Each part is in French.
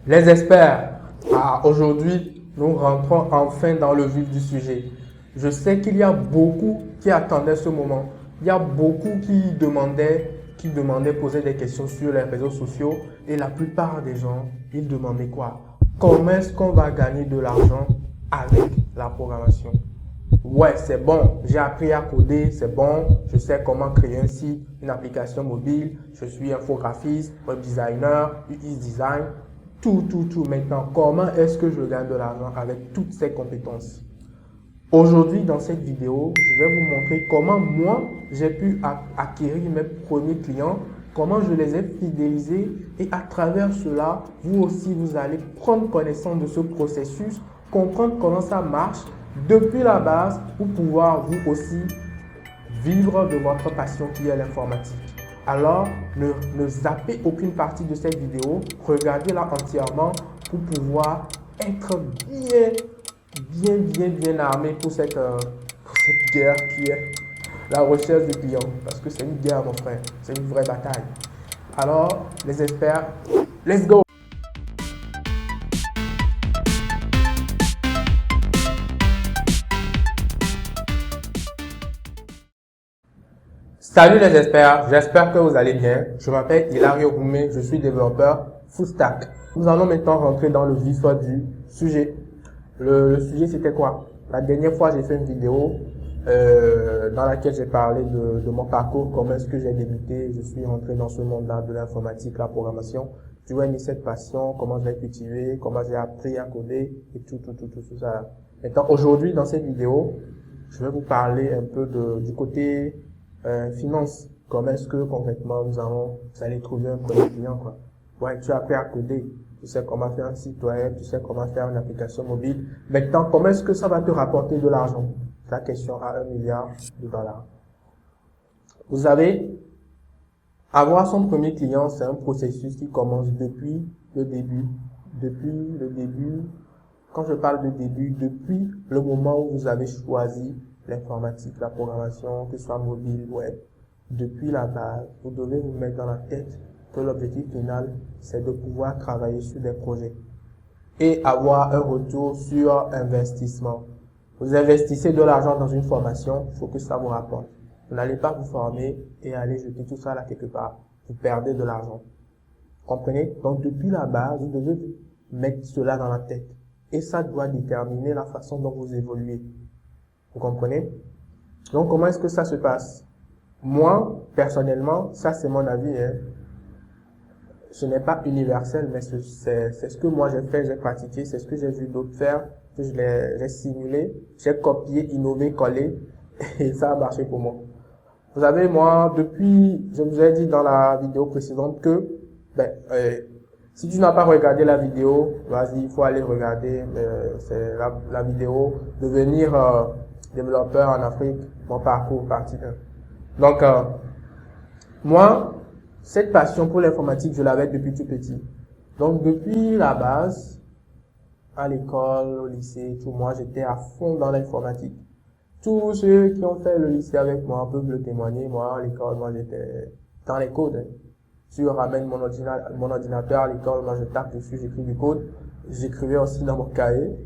Les experts, aujourd'hui, nous rentrons enfin dans le vif du sujet. Je sais qu'il y a beaucoup qui attendaient ce moment. Il y a beaucoup qui demandaient poser des questions sur les réseaux sociaux et la plupart des gens, ils demandaient quoi? Comment est-ce qu'on va gagner de l'argent avec la programmation? Ouais, c'est bon, j'ai appris à coder, c'est bon, je sais comment créer un site, une application mobile, je suis infographiste, web designer, UX design, tout. Maintenant, comment est-ce que je gagne de l'argent avec toutes ces compétences? Aujourd'hui, dans cette vidéo, je vais vous montrer comment moi, j'ai pu acquérir mes premiers clients, comment je les ai fidélisés et à travers cela, vous aussi, vous allez prendre connaissance de ce processus, comprendre comment ça marche depuis la base pour pouvoir vous aussi vivre de votre passion qui est l'informatique. Alors, ne zappez aucune partie de cette vidéo, regardez-la entièrement pour pouvoir être bien armé pour cette guerre qui est la recherche de clients. Parce que c'est une guerre, mon frère, c'est une vraie bataille. Alors, les experts, let's go! Salut les experts, j'espère que vous allez bien. Je m'appelle Hilario Roumé, je suis développeur full stack. Nous allons maintenant rentrer dans le vif du sujet. Le sujet c'était quoi? La dernière fois j'ai fait une vidéo dans laquelle j'ai parlé de mon parcours, comment est-ce que j'ai débuté, je suis rentré dans ce monde-là de l'informatique, la programmation, d'où est née cette passion, comment je l'ai cultivée, comment j'ai appris à coder et tout ça. Maintenant aujourd'hui dans cette vidéo, je vais vous parler un peu du côté finance. Comment est-ce que concrètement vous allez trouver un premier client, quoi. Ouais, tu as appris à coder, tu sais comment faire un site web, tu sais comment faire une application mobile. Maintenant, comment est-ce que ça va te rapporter de l'argent? La question à 1 milliard de dollars. Vous savez, avoir son premier client, c'est un processus qui commence depuis le début. Depuis le début, quand je parle de début, depuis le moment où vous avez choisi l'informatique, la programmation, que ce soit mobile, web, depuis la base, vous devez vous mettre dans la tête que l'objectif final, c'est de pouvoir travailler sur des projets et avoir un retour sur investissement. Vous investissez de l'argent dans une formation, il faut que ça vous rapporte. Vous n'allez pas vous former et aller jeter tout ça là quelque part. Vous perdez de l'argent. Comprenez? Donc, depuis la base, vous devez mettre cela dans la tête. Et ça doit déterminer la façon dont vous évoluez. Vous comprenez? Donc, comment est-ce que ça se passe? Moi, personnellement, ça c'est mon avis, hein. Ce n'est pas universel, mais c'est ce que moi j'ai fait, j'ai pratiqué, c'est ce que j'ai vu d'autres faire, que j'ai simulé, j'ai copié, innové, collé, et ça a marché pour moi. Vous savez, moi, je vous ai dit dans la vidéo précédente que, si tu n'as pas regardé la vidéo, vas-y, il faut aller regarder, c'est la vidéo, devenir développeur en Afrique, mon parcours, partie 1. Donc, moi, cette passion pour l'informatique, je l'avais depuis tout petit. Donc, depuis la base, à l'école, au lycée, tout, moi, j'étais à fond dans l'informatique. Tous ceux qui ont fait le lycée avec moi peuvent le témoigner. Moi, à l'école, moi, j'étais dans les codes. Hein. Tu ramènes mon ordinateur à l'école, moi, je tape dessus, j'écris du code. J'écrivais aussi dans mon cahier.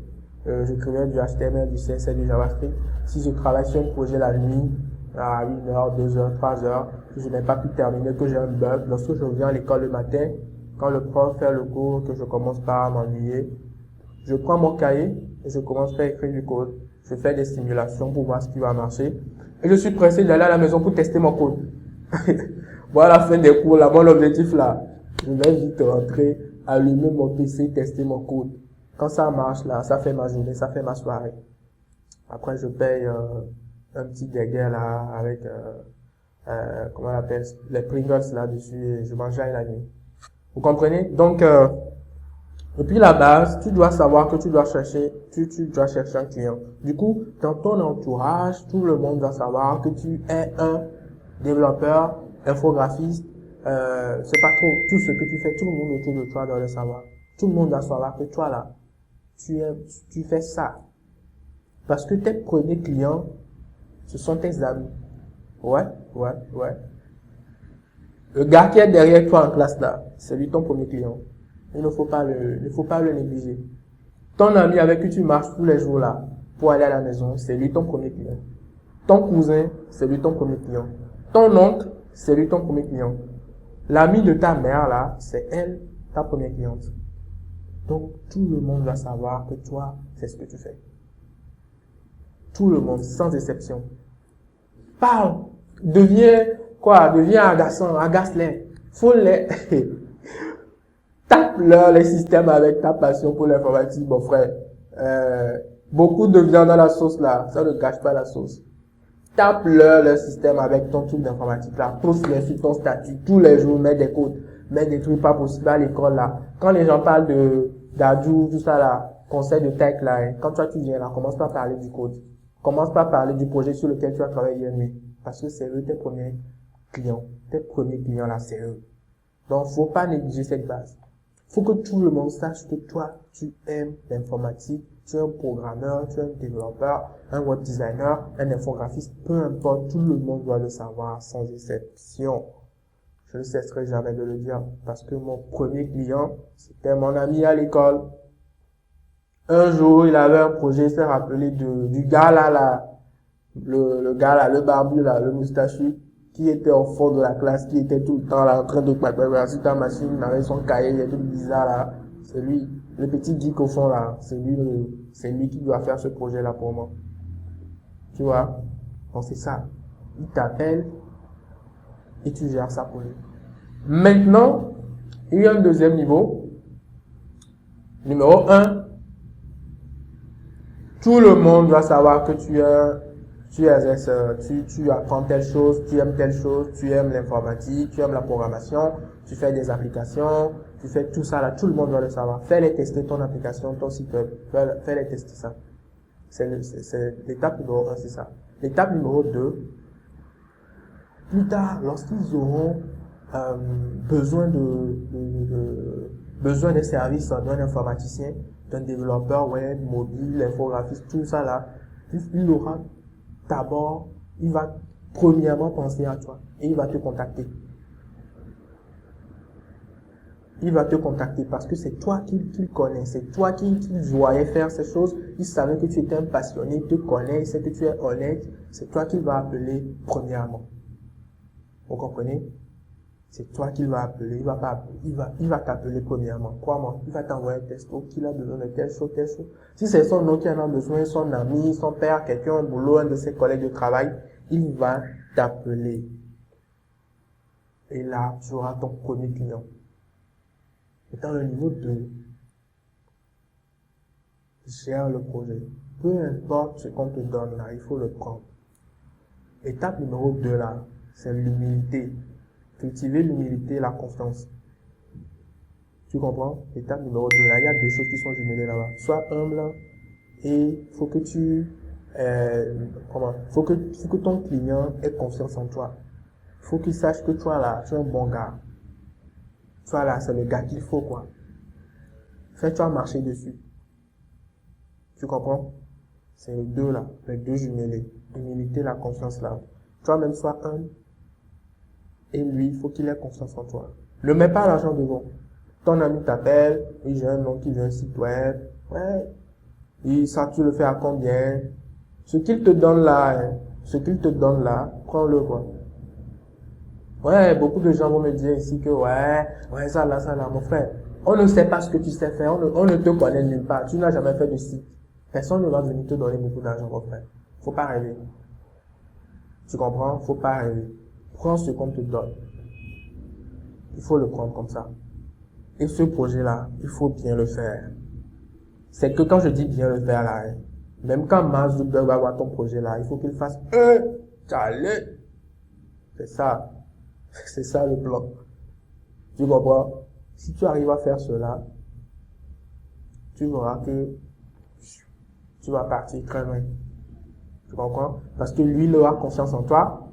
J'écrivais du HTML, du CSS, du JavaScript. Si je travaille sur un projet la nuit, à 1 heure, 2 heures, 3 heures, que je n'ai pas pu terminer, que j'ai un bug, lorsque je reviens à l'école le matin, quand le prof fait le cours, que je commence pas à m'ennuyer, je prends mon cahier et je commence à écrire du code. Je fais des simulations pour voir ce qui va marcher. Et je suis pressé d'aller à la maison pour tester mon code. Voilà la fin des cours, là, mon objectif là. Je vais vite rentrer, allumer mon PC, tester mon code. Quand ça marche là, ça fait ma journée, ça fait ma soirée. Après, je paye un petit dégueu là avec comment on appelle, les Pringles là-dessus et je mange la nuit. Vous comprenez? Donc, depuis la base, tu dois savoir que tu dois chercher un client. Du coup, dans ton entourage, tout le monde doit savoir que tu es un développeur, infographiste, c'est pas trop tout ce que tu fais, tout le monde autour de toi doit le savoir. Tout le monde doit savoir que toi là, tu fais ça. Parce que tes premiers clients, ce sont tes amis. Ouais. Le gars qui est derrière toi en classe là, c'est lui ton premier client. Il ne faut pas le négliger. Ton ami avec qui tu marches tous les jours là, pour aller à la maison, c'est lui ton premier client. Ton cousin, c'est lui ton premier client. Ton oncle, c'est lui ton premier client. L'ami de ta mère là, c'est elle, ta première cliente. Donc, tout le monde va savoir que toi, c'est ce que tu fais. Tout le monde, sans exception. Parle. Deviens agaçant, agace-les. Faut-les. Tape-leur les systèmes avec ta passion pour l'informatique, mon frère. Beaucoup de viande dans la sauce là, ça ne gâche pas la sauce. Tape-leur le système avec ton truc d'informatique là. Poste-les sur ton statut tous les jours, mets des codes, mets des trucs pas possibles à l'école là. Quand les gens parlent d'Adju, tout ça là, conseil de tech là, hein, quand toi tu viens là, commence pas à parler du code. Commence pas à parler du projet sur lequel tu as travaillé hier nuit. Parce que c'est eux tes premiers clients. Tes premiers clients là, c'est eux. Donc, faut pas négliger cette base. Faut que tout le monde sache que toi, tu aimes l'informatique, tu es un programmeur, tu es un développeur, un web designer, un infographiste, peu importe, tout le monde doit le savoir sans exception. Je ne cesserai jamais de le dire parce que mon premier client, c'était mon ami à l'école. Un jour, il avait un projet, il s'est rappelé du gars là, le gars là, le barbu là, le moustachu, qui était au fond de la classe, qui était tout le temps là en train de préparer sur ta machine avec son cahier, les trucs bizarres là. C'est lui, le petit geek au fond là, c'est lui qui doit faire ce projet là pour moi. Tu vois? Donc c'est ça. Il t'appelle et tu gères ça pour lui. Maintenant, il y a un deuxième niveau. Numéro 1. Tout le monde doit savoir que tu apprends telle chose, tu aimes telle chose, tu aimes l'informatique, tu aimes la programmation, tu fais des applications, tu fais tout ça là, tout le monde doit le savoir. Fais-les tester ton application, ton site web, fais-les tester ça. C'est l'étape numéro 1, c'est ça. L'étape numéro 2, plus tard, lorsqu'ils auront besoin des services d'un informaticien, d'un développeur web, mobile, infographiste, tout ça là, il aura d'abord, il va premièrement penser à toi et il va te contacter. Il va te contacter parce que c'est toi qu'il connaît, c'est toi qu'il voyait faire ces choses, il savait que tu étais un passionné, il te connaît, il sait que tu es honnête, c'est toi qu'il va appeler premièrement. Vous comprenez? C'est toi qu'il va appeler, il va t'appeler premièrement. Crois-moi, il va t'envoyer un texto qu'il a besoin de telle chose, telle chose. Si c'est son nom qui en a besoin, son ami, son père, quelqu'un au boulot, un de ses collègues de travail, il va t'appeler. Et là, tu auras ton premier client. Et dans le niveau 2, gère le projet. Peu importe ce qu'on te donne là, il faut le prendre. Étape numéro 2 là, c'est l'humilité. Cultiver l'humilité et la confiance. Tu comprends? Étape numéro 2 là, il y a deux choses qui sont jumelées là-bas. Sois humble et faut que faut que ton client ait confiance en toi. Faut qu'il sache que toi là, tu es un bon gars. Toi là, c'est le gars qu'il faut quoi. Fais-toi marcher dessus. Tu comprends? C'est les deux là, les deux jumelés. L'humilité, la confiance là. Toi-même sois humble. Et lui, il faut qu'il ait confiance en toi. Ne mets pas l'argent devant. Ton ami t'appelle, oui, j'ai un nom qui veut un site web. Ouais. Et ça, tu le fais à combien? Ce qu'il te donne là, prends-le, quoi. Ouais, beaucoup de gens vont me dire ici que, ouais, ça là, mon frère. On ne sait pas ce que tu sais faire, on ne te connaît nulle part. Tu n'as jamais fait de site. Personne ne va venir te donner beaucoup d'argent, mon frère. Faut pas rêver. Tu comprends? Faut pas rêver. Prends ce qu'on te donne. Il faut le prendre comme ça. Et ce projet-là, il faut bien le faire. C'est que quand je dis bien le faire là, même quand Mark Zuckerberg va voir ton projet là, il faut qu'il fasse allez. C'est ça. C'est ça le plan. Tu comprends? Si tu arrives à faire cela, tu verras que tu vas partir très loin. Tu comprends? Parce que lui, il aura confiance en toi.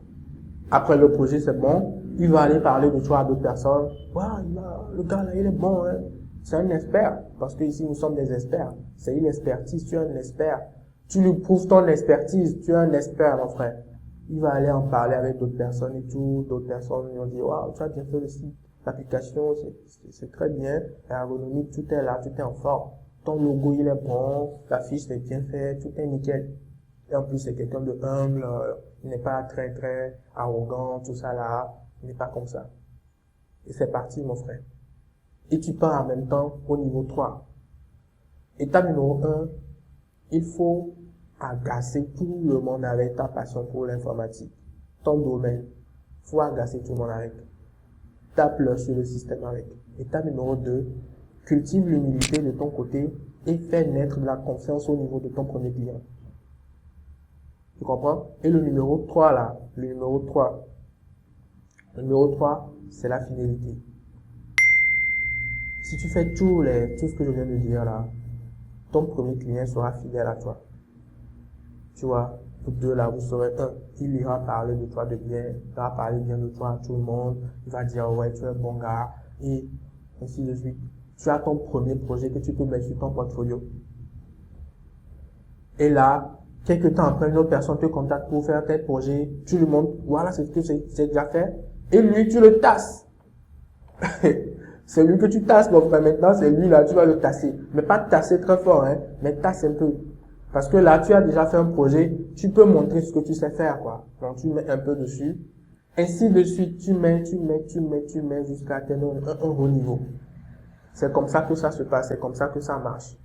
Après le projet, c'est bon. Il va aller parler de toi à d'autres personnes. Le gars là, il est bon, hein. C'est un expert. Parce que ici, nous sommes des experts. C'est une expertise. Tu es un expert. Tu lui prouves ton expertise. Tu es un expert, mon frère. Il va aller en parler avec d'autres personnes et tout. D'autres personnes lui ont dit, tu as bien fait le site. L'application, c'est très bien. Ergonomique, tout est là, tout est en forme. Ton logo, il est bon. La fiche est bien faite, tout est nickel. Et en plus, c'est quelqu'un de humble. Il n'est pas très, très arrogant, tout ça là. Il n'est pas comme ça. Et c'est parti, mon frère. Et tu pars en même temps au niveau 3. Étape numéro 1, il faut agacer tout le monde avec ta passion pour l'informatique. Ton domaine, il faut agacer tout le monde avec. Tape-le sur le système avec. Étape numéro 2, cultive l'humilité de ton côté et fais naître de la confiance au niveau de ton premier client. Tu comprends? Et le numéro 3 là, le numéro 3, c'est la fidélité. Si tu fais tout ce que je viens de dire là, ton premier client sera fidèle à toi. Tu vois, vous deux là, vous serez un. Il ira parler de toi de bien, il va parler bien de toi à tout le monde, il va dire ouais, tu es un bon gars, et ainsi de suite. Tu as ton premier projet que tu peux mettre sur ton portfolio. Et là, quelques temps après, une autre personne te contacte pour faire tel projet, tu lui montres, voilà, c'est ce que c'est déjà fait, et lui, tu le tasses. C'est lui que tu tasses, donc maintenant, c'est lui là, tu vas le tasser. Mais pas tasser très fort, hein, mais tasse un peu. Parce que là, tu as déjà fait un projet, tu peux montrer ce que tu sais faire, quoi. Donc, tu mets un peu dessus. Ainsi de suite, tu mets jusqu'à atteindre un haut niveau. C'est comme ça que ça se passe, c'est comme ça que ça marche.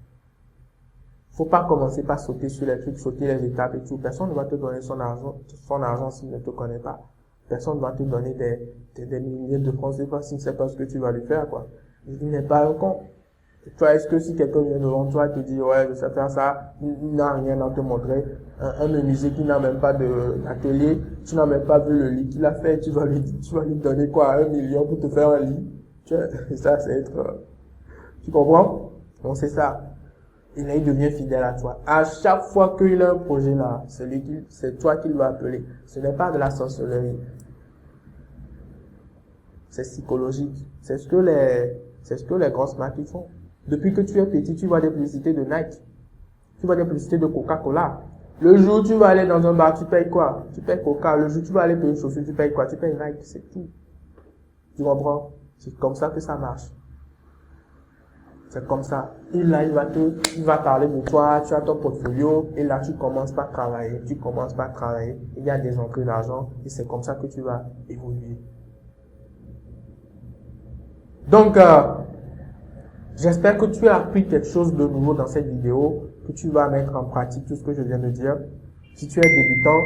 Faut pas commencer par sauter sur les trucs, sauter les étapes et tout. Personne ne va te donner son argent s'il ne te connaît pas. Personne ne va te donner des milliers de francs CFA s'il ne sait pas ce que tu vas lui faire, quoi. Il n'est pas un con. Toi, est-ce que si quelqu'un vient devant toi et te dit, ouais, je sais faire ça, il n'a rien à te montrer, un menuisier qui n'a même pas d'atelier, tu n'as même pas vu le lit qu'il a fait, tu vas lui donner quoi, 1 million pour te faire un lit? Ça, c'est être, tu comprends? Donc, c'est ça. Il devient fidèle à toi. À chaque fois qu'il a un projet là, c'est toi qui vas appeler. Ce n'est pas de la sorcellerie. C'est psychologique. C'est ce que les grosses marques font. Depuis que tu es petit, tu vois des publicités de Nike. Tu vois des publicités de Coca-Cola. Le jour où tu vas aller dans un bar, tu payes quoi? Tu payes Coca. Le jour où tu vas aller payer une chaussure, tu payes quoi? Tu payes Nike. C'est tout. Tu comprends? C'est comme ça que ça marche. C'est comme ça. Et là, il va parler de toi, tu as ton portfolio, et là, tu commences par travailler. Il y a des entrées d'argent, et c'est comme ça que tu vas évoluer. Donc, j'espère que tu as appris quelque chose de nouveau dans cette vidéo, que tu vas mettre en pratique tout ce que je viens de dire. Si tu es débutant,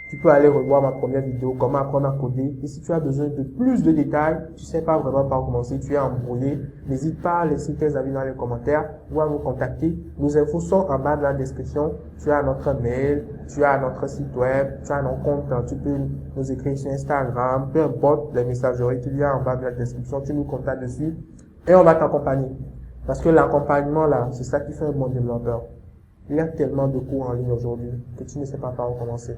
tu peux aller revoir ma première vidéo, comment apprendre à coder. Et si tu as besoin de plus de détails, tu sais pas vraiment par où commencer, tu es embrouillé, n'hésite pas à laisser tes avis dans les commentaires ou à nous contacter. Nos infos sont en bas de la description. Tu as notre mail, tu as notre site web, tu as nos comptes, tu peux nous écrire sur Instagram, peu importe les messageries qu'il y a en bas de la description, tu nous contactes dessus et on va t'accompagner. Parce que l'accompagnement là, c'est ça qui fait un bon développeur. Il y a tellement de cours en ligne aujourd'hui que tu ne sais pas par où commencer.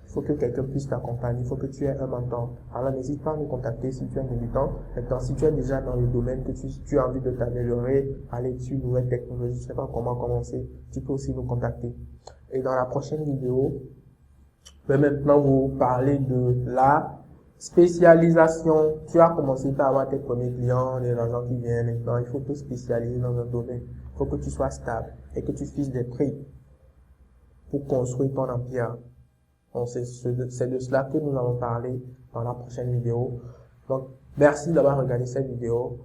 Il faut que quelqu'un puisse t'accompagner, il faut que tu aies un mentor. Alors n'hésite pas à nous contacter si tu es un débutant. Maintenant, si tu es déjà dans le domaine, que tu as envie de t'améliorer, aller sur une nouvelle technologie, je ne sais pas comment commencer, tu peux aussi nous contacter. Et dans la prochaine vidéo, je vais maintenant vous parler de la spécialisation. Tu as commencé par avoir tes premiers clients, les agents qui viennent. Maintenant, il faut te spécialiser dans un domaine. Il faut que tu sois stable et que tu fiches des prix pour construire ton empire. Donc, c'est de cela que nous allons parler dans la prochaine vidéo. Donc, merci d'avoir regardé cette vidéo.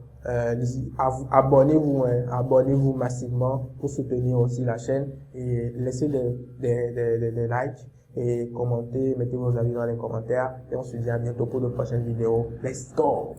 Abonnez-vous, abonnez-vous massivement pour soutenir aussi la chaîne et laissez des likes et commentez, mettez vos avis dans les commentaires et on se dit à bientôt pour de prochaines vidéos. Let's go!